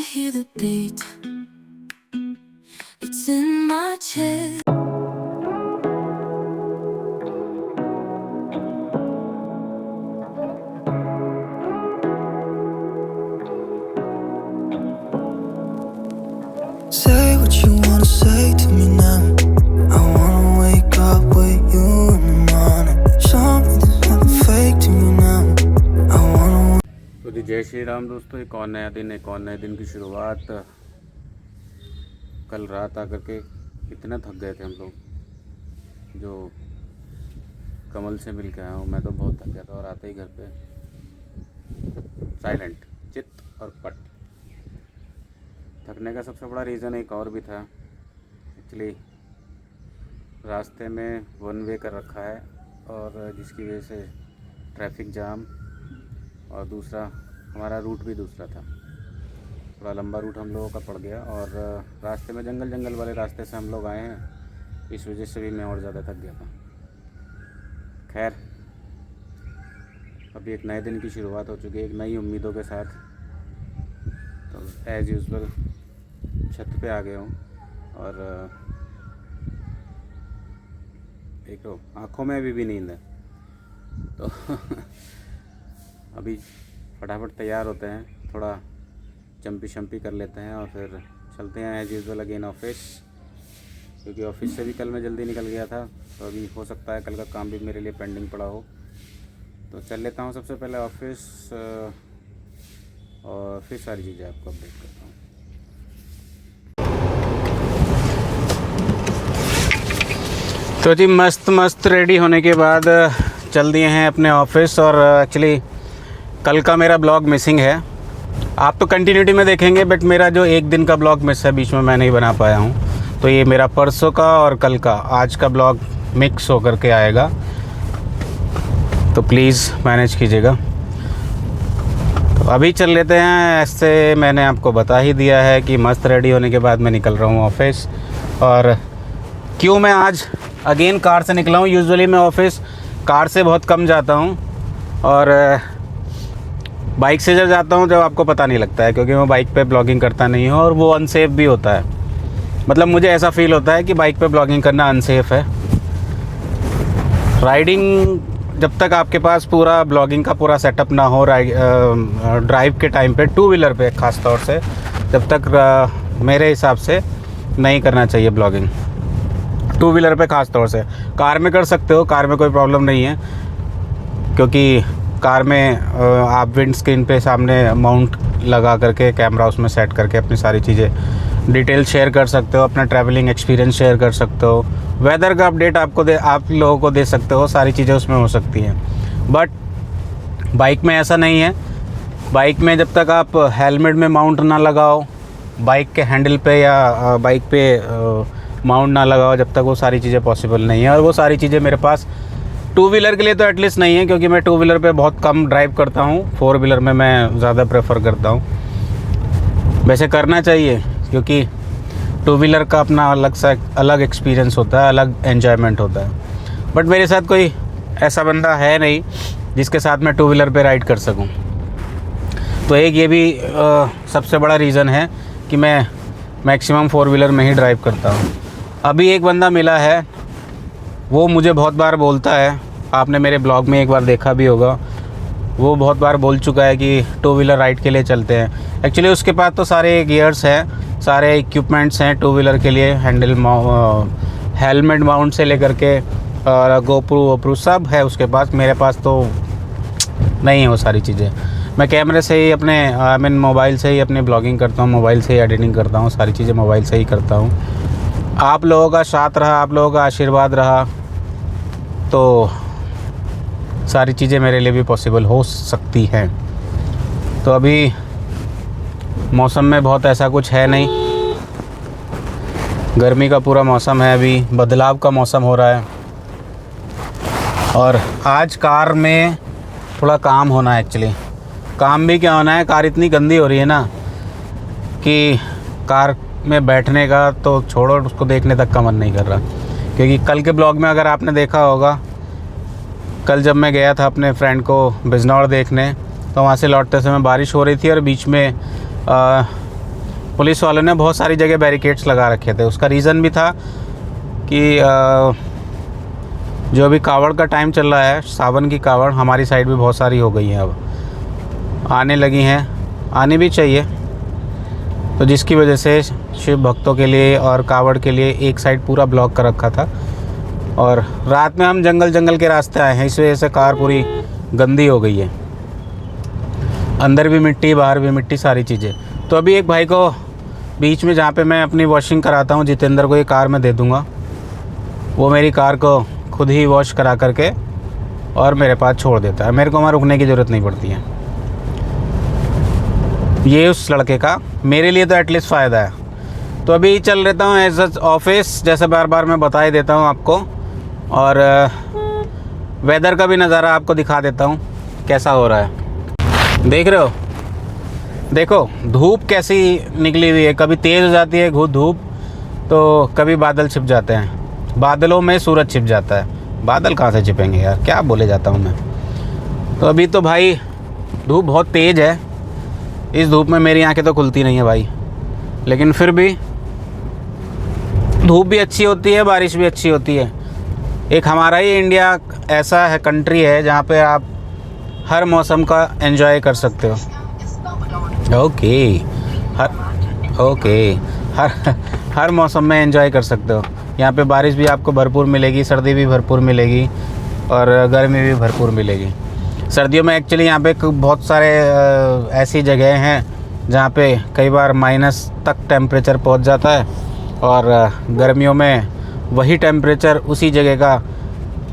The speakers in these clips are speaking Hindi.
hear the beat. It's in my chest. Say what you wanna say to me now. I wanna wake up with you in the morning. Show me there's nothing fake to you now. I wanna. तो जी जय श्री राम दोस्तों, एक और नया दिन, एक और नए दिन की शुरुआत। कल रात आकर के इतना थक गए थे हम लोग, जो कमल से मिल के आया हूँ। मैं तो बहुत थक गया था और आते ही घर पे साइलेंट, चित और पट। थकने का सबसे बड़ा रीज़न एक और भी था। एक्चुअली रास्ते में वन वे कर रखा है और जिसकी वजह से ट्रैफिक जाम, और दूसरा हमारा रूट भी दूसरा था, थोड़ा लंबा रूट हम लोगों का पड़ गया। और रास्ते में जंगल वाले रास्ते से हम लोग आए हैं, इस वजह से भी मैं और ज़्यादा थक गया था। खैर, अभी एक नए दिन की शुरुआत हो चुकी है, एक नई उम्मीदों के साथ। तो एज़ यूजुअल छत पे आ गया हूँ और एक तो आँखों में अभी भी नींद है, तो अभी फटाफट तैयार होते हैं, थोड़ा चंपी शंपी कर लेते हैं और फिर चलते हैं एज यूजुअल अगेन ऑफिस। क्योंकि ऑफिस से भी कल मैं जल्दी निकल गया था, तो अभी हो सकता है कल का काम भी मेरे लिए पेंडिंग पड़ा हो। तो चल लेता हूँ सबसे पहले ऑफिस और फिर सारी चीज़ें आपको अपडेट करता हूँ। तो जी मस्त रेडी होने के बाद चल दिए हैं अपने ऑफिस। और एक्चुअली कल का मेरा ब्लॉग मिसिंग है, आप तो कंटिन्यूटी में देखेंगे, बट मेरा जो एक दिन का ब्लॉग मिस है, बीच में मैं नहीं बना पाया हूँ। तो ये मेरा परसों का और कल का, आज का ब्लॉग मिक्स होकर के आएगा, तो प्लीज़ मैनेज कीजिएगा। तो अभी चल लेते हैं। ऐसे मैंने आपको बता ही दिया है कि मस्त रेडी होने के बाद मैं निकल रहा हूँ ऑफिस। और क्यों मैं आज अगेन कार से निकला हूँ। यूजुअली मैं ऑफिस कार से बहुत कम जाता हूँ और बाइक से जब जाता हूँ जब आपको पता नहीं लगता है, क्योंकि मैं बाइक पे ब्लॉगिंग करता नहीं हूँ और वो अनसेफ भी होता है। मतलब मुझे ऐसा फील होता है कि बाइक पे ब्लॉगिंग करना अनसेफ है। राइडिंग, जब तक आपके पास पूरा ब्लॉगिंग का पूरा सेटअप ना हो, ड्राइव के टाइम पे, टू व्हीलर पे ख़ास तौर से, जब तक मेरे हिसाब से नहीं करना चाहिए ब्लॉगिंग। टू व्हीलर पे ख़ास तौर से, कार में कर सकते हो, कार में कोई प्रॉब्लम नहीं है, क्योंकि कार में आप विंड स्क्रीन पे सामने माउंट लगा करके कैमरा उसमें सेट करके अपनी सारी चीज़ें डिटेल शेयर कर सकते हो, अपना ट्रैवलिंग एक्सपीरियंस शेयर कर सकते हो, वेदर का अपडेट आप लोगों को दे सकते हो, सारी चीज़ें उसमें हो सकती हैं। बट बाइक में ऐसा नहीं है। बाइक में जब तक आप हेलमेट में माउंट ना लगाओ, बाइक के हैंडल पे या बाइक पे माउंट ना लगाओ, जब तक वो सारी चीज़ें पॉसिबल नहीं है। और वो सारी चीज़ें मेरे पास टू व्हीलर के लिए तो एटलीस्ट नहीं है, क्योंकि मैं टू व्हीलर पे बहुत कम ड्राइव करता हूँ। फोर व्हीलर में मैं ज़्यादा प्रेफर करता हूँ। वैसे करना चाहिए, क्योंकि टू व्हीलर का अपना अलग एक्सपीरियंस होता है, अलग एन्जॉयमेंट होता है। बट मेरे साथ कोई ऐसा बंदा है नहीं जिसके साथ मैं टू व्हीलर पे राइड कर सकूँ। तो एक ये भी सबसे बड़ा रीज़न है कि मैं मैक्सिमम फोर व्हीलर में ही ड्राइव करता हूँ। अभी एक बंदा मिला है, वो मुझे बहुत बार बोलता है, आपने मेरे ब्लॉग में एक बार देखा भी होगा, वो बहुत बार बोल चुका है कि टू व्हीलर राइड के लिए चलते हैं। एक्चुअली उसके पास तो सारे गियर्स हैं, सारे इक्विपमेंट्स हैं टू व्हीलर के लिए, हेलमेट माउंट से लेकर के और गोप्रो सब है उसके पास। मेरे पास तो नहीं है वो सारी चीज़ें। मैं कैमरे से ही अपने मोबाइल से ही अपनी ब्लॉगिंग करता हूँ, मोबाइल से ही एडिटिंग करता हूँ, सारी चीज़ें मोबाइल से ही करता हूँ। आप लोगों का साथ रहा, आप लोगों का आशीर्वाद रहा, तो सारी चीज़ें मेरे लिए भी पॉसिबल हो सकती हैं। तो अभी मौसम में बहुत ऐसा कुछ है नहीं, गर्मी का पूरा मौसम है, अभी बदलाव का मौसम हो रहा है। और आज कार में थोड़ा काम होना है। एक्चुअली काम भी क्या होना है, कार इतनी गंदी हो रही है ना कि कार में बैठने का तो छोड़ो, उसको देखने तक का मन नहीं कर रहा। क्योंकि कल के ब्लॉग में अगर आपने देखा होगा, कल जब मैं गया था अपने फ्रेंड को बिजनौर देखने, तो वहाँ से लौटते समय बारिश हो रही थी और बीच में पुलिस वालों ने बहुत सारी जगह बैरिकेड्स लगा रखे थे। उसका रीज़न भी था कि जो अभी कावड़ का टाइम चल रहा है, सावन की कावड़ हमारी साइड भी बहुत सारी हो गई हैं, अब आने लगी हैं, आनी भी चाहिए। तो जिसकी वजह से शिव भक्तों के लिए और कावड़ के लिए एक साइड पूरा ब्लॉक कर रखा था। और रात में हम जंगल के रास्ते आए हैं, इस वजह से कार पूरी गंदी हो गई है, अंदर भी मिट्टी बाहर भी मिट्टी, सारी चीज़ें। तो अभी एक भाई को बीच में जहाँ पे मैं अपनी वॉशिंग कराता हूँ, जितेंद्र को ये कार में दे दूँगा, वो मेरी कार को खुद ही वॉश करा करके और मेरे पास छोड़ देता है। मेरे को वहाँ रुकने की ज़रूरत नहीं पड़ती है। ये उस लड़के का, मेरे लिए तो एटलीस्ट फ़ायदा है। तो अभी चल रहता हूँ एज ऑफिस, जैसे बार बार मैं बता ही देता हूँ आपको, और वेदर का भी नज़ारा आपको दिखा देता हूँ कैसा हो रहा है। देख रहे हो, देखो धूप कैसी निकली हुई है, कभी तेज़ हो जाती है धूप, तो कभी बादल छिप जाते हैं, बादलों में सूरज छिप जाता है। बादल कहाँ से छिपेंगे यार, क्या बोले जाता हूँ मैं। तो अभी तो भाई धूप बहुत तेज़ है, इस धूप में मेरी आंखें तो खुलती नहीं है भाई, लेकिन फिर भी धूप भी अच्छी होती है, बारिश भी अच्छी होती है। एक हमारा ही इंडिया ऐसा है, कंट्री है, जहाँ पे आप हर मौसम का एंजॉय कर सकते हो। हर मौसम में एंजॉय कर सकते हो। यहाँ पे बारिश भी आपको भरपूर मिलेगी, सर्दी भी भरपूर मिलेगी और गर्मी भी भरपूर मिलेगी। सर्दियों में एक्चुअली यहाँ पे बहुत सारे ऐसी जगह हैं जहाँ पे कई बार माइनस तक टेम्परेचर पहुँच जाता है, और गर्मियों में वही टेम्परेचर उसी जगह का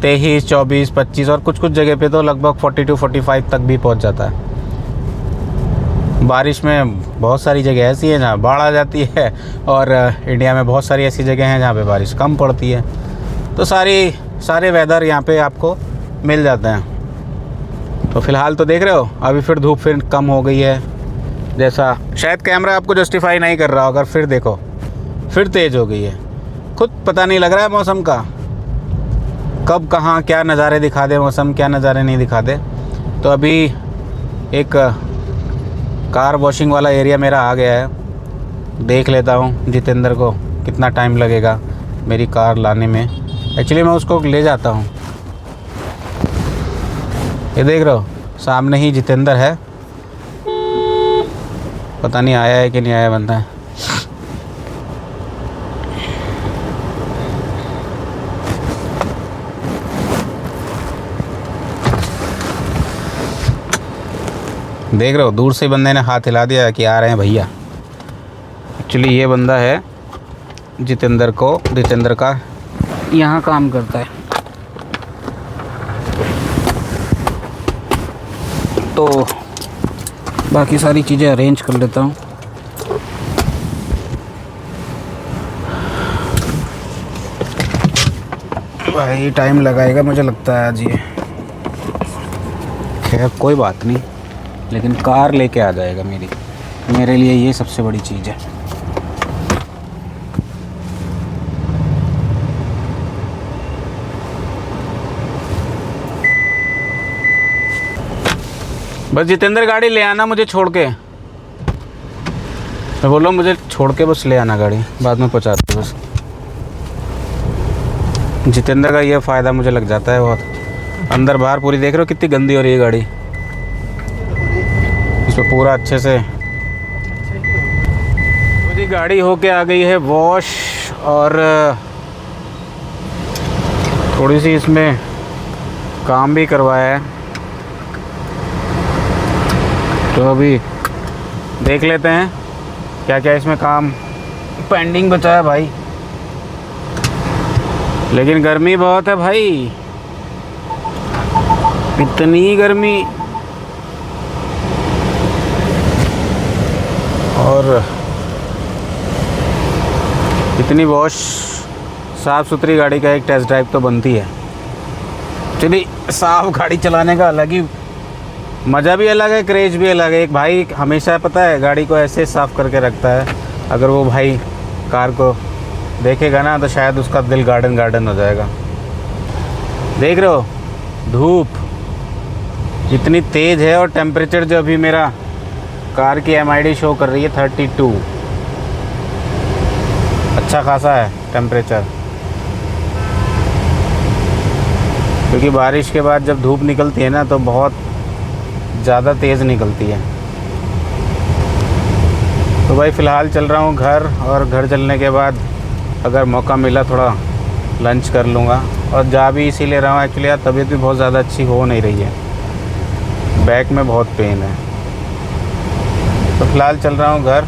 23, 24, 25 और कुछ जगह पे तो लगभग 42, 45 तक भी पहुँच जाता है। बारिश में बहुत सारी जगह ऐसी है जहाँ बाढ़ आ जाती है, और इंडिया में बहुत सारी ऐसी जगह हैं जहाँ पे बारिश कम पड़ती है। तो सारे वेदर यहाँ पे आपको मिल जाते हैं। तो फ़िलहाल तो देख रहे हो, अभी फिर धूप फिर कम हो गई है, जैसा शायद कैमरा आपको जस्टिफाई नहीं कर रहा, अगर फिर देखो फिर तेज़ हो गई है। खुद पता नहीं लग रहा है मौसम का, कब कहाँ क्या नज़ारे दिखा दे मौसम, क्या नज़ारे नहीं दिखा दे। तो अभी एक कार वॉशिंग वाला एरिया मेरा आ गया है, देख लेता हूँ जितेंद्र को कितना टाइम लगेगा मेरी कार लाने में। एक्चुअली मैं उसको ले जाता हूँ, ये देख रहे हो सामने ही जितेंद्र है, पता नहीं आया है कि नहीं आया बंदा है। देख रहे हो दूर से बंदे ने हाथ हिला दिया कि आ रहे हैं भैया। एक्चुअली ये बंदा है जितेंद्र का यहाँ काम करता है, तो बाकी सारी चीज़ें अरेंज कर लेता हूँ। भाई टाइम लगाएगा मुझे लगता है आज ये, खैर कोई बात नहीं, लेकिन कार लेके आ जाएगा मेरे लिए ये सबसे बड़ी चीज़ है। बस जितेंद्र गाड़ी ले आना मुझे छोड़ के, मैं बोल रहा हूँ मुझे छोड़ के बस ले आना गाड़ी, बाद में पहुँचा दो बस। जितेंद्र का ये फ़ायदा मुझे लग जाता है बहुत। अंदर बाहर पूरी देख रहे हो कितनी गंदी हो रही है गाड़ी, इसमें पूरा अच्छे से पूरी गाड़ी होके आ गई है वॉश, और थोड़ी सी इसमें काम भी करवाया है। तो अभी देख लेते हैं क्या क्या इसमें काम पेंडिंग बचा है भाई। लेकिन गर्मी बहुत है भाई, इतनी गर्मी, और इतनी वॉश साफ़ सुथरी गाड़ी का एक टेस्ट ड्राइव तो बनती है। चलिए, साफ गाड़ी चलाने का अलग ही मज़ा भी अलग है, क्रेज भी अलग है। एक भाई हमेशा पता है गाड़ी को ऐसे साफ़ करके रखता है, अगर वो भाई कार को देखेगा ना तो शायद उसका दिल गार्डन हो जाएगा। देख रहे हो धूप इतनी तेज़ है, और टेम्परेचर जो अभी मेरा कार की MID शो कर रही है 32, अच्छा खासा है टेम्परेचर, क्योंकि बारिश के बाद जब धूप निकलती है ना तो बहुत ज़्यादा तेज़ निकलती है। तो भाई फ़िलहाल चल रहा हूँ घर, और घर चलने के बाद अगर मौका मिला थोड़ा लंच कर लूँगा। और जा भी इसीलिए रहा हूँ एक्चुअली यार, तबीयत भी बहुत ज़्यादा अच्छी हो नहीं रही है, बैक में बहुत पेन है। तो फ़िलहाल चल रहा हूँ घर।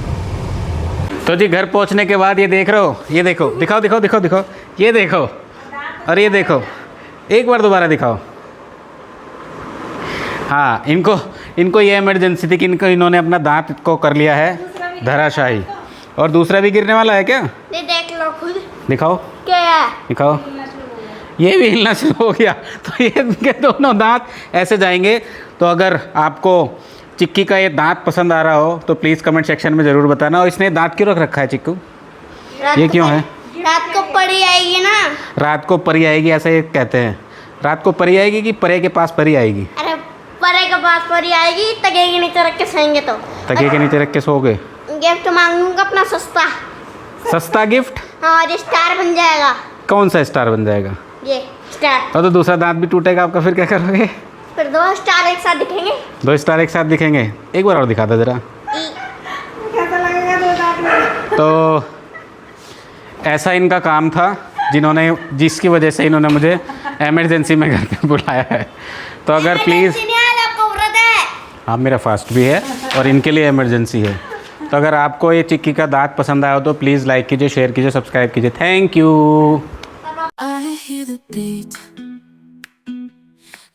तो जी घर पहुँचने के बाद ये देख रहे हो, ये देखो, दिखाओ दिखाओ दिखाओ दिखाओ, ये देखो, और ये देखो, एक बार दोबारा दिखाओ। हाँ, इनको ये इमरजेंसी थी कि इन्होंने अपना दांत को कर लिया है धराशायी, और दूसरा भी गिरने वाला है क्या? ये देख लो खुद, दिखाओ, क्या है? दिखाओ, ये भी हिलना शुरू हो गया। तो ये इनके दोनों दांत ऐसे जाएंगे। तो अगर आपको चिक्की का ये दांत पसंद आ रहा हो तो प्लीज़ कमेंट सेक्शन में ज़रूर बताना। और इसने दांत क्यों रख रखा है चिक्कू? ये क्यों है? रात को परी आएगी ना। रात को परी आएगी ऐसा ये कहते हैं। रात को परी आएगी कि परे के पास परी आएगी? अरे परे के पास परी आएगी, तकिए के नीचे रख के सोएंगे तो। तकिए के नीचे रख के सो गए? गिफ्ट मांगूंगा अपना सस्ता। सस्ता गिफ्ट? हाँ, और स्टार बन जाएगा। कौन सा स्टार बन जाएगा? ये स्टार। और तो दूसरा दांत भी टूटेगा आपका, फिर क्या करोगे? फिर 2 स्टार एक साथ दिखेंगे। 2 स्टार एक साथ दिखेंगे? एक बार और दिखा दो ज़रा। कैसा लगेगा 2 दांत में? तो ऐसा इनका काम था जिसकी वजह से इन्होंने मुझे इमरजेंसी में घर पे बुलाया है। तो अगर प्लीज़, आपको व्रत है। हाँ मेरा फास्ट भी है और इनके लिए इमरजेंसी है। तो अगर आपको ये चिक्की का दांत पसंद आया हो तो प्लीज़ लाइक कीजिए, शेयर कीजिए, सब्सक्राइब कीजिए। Thank you. I hear the beat.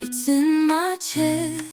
It's in my chest.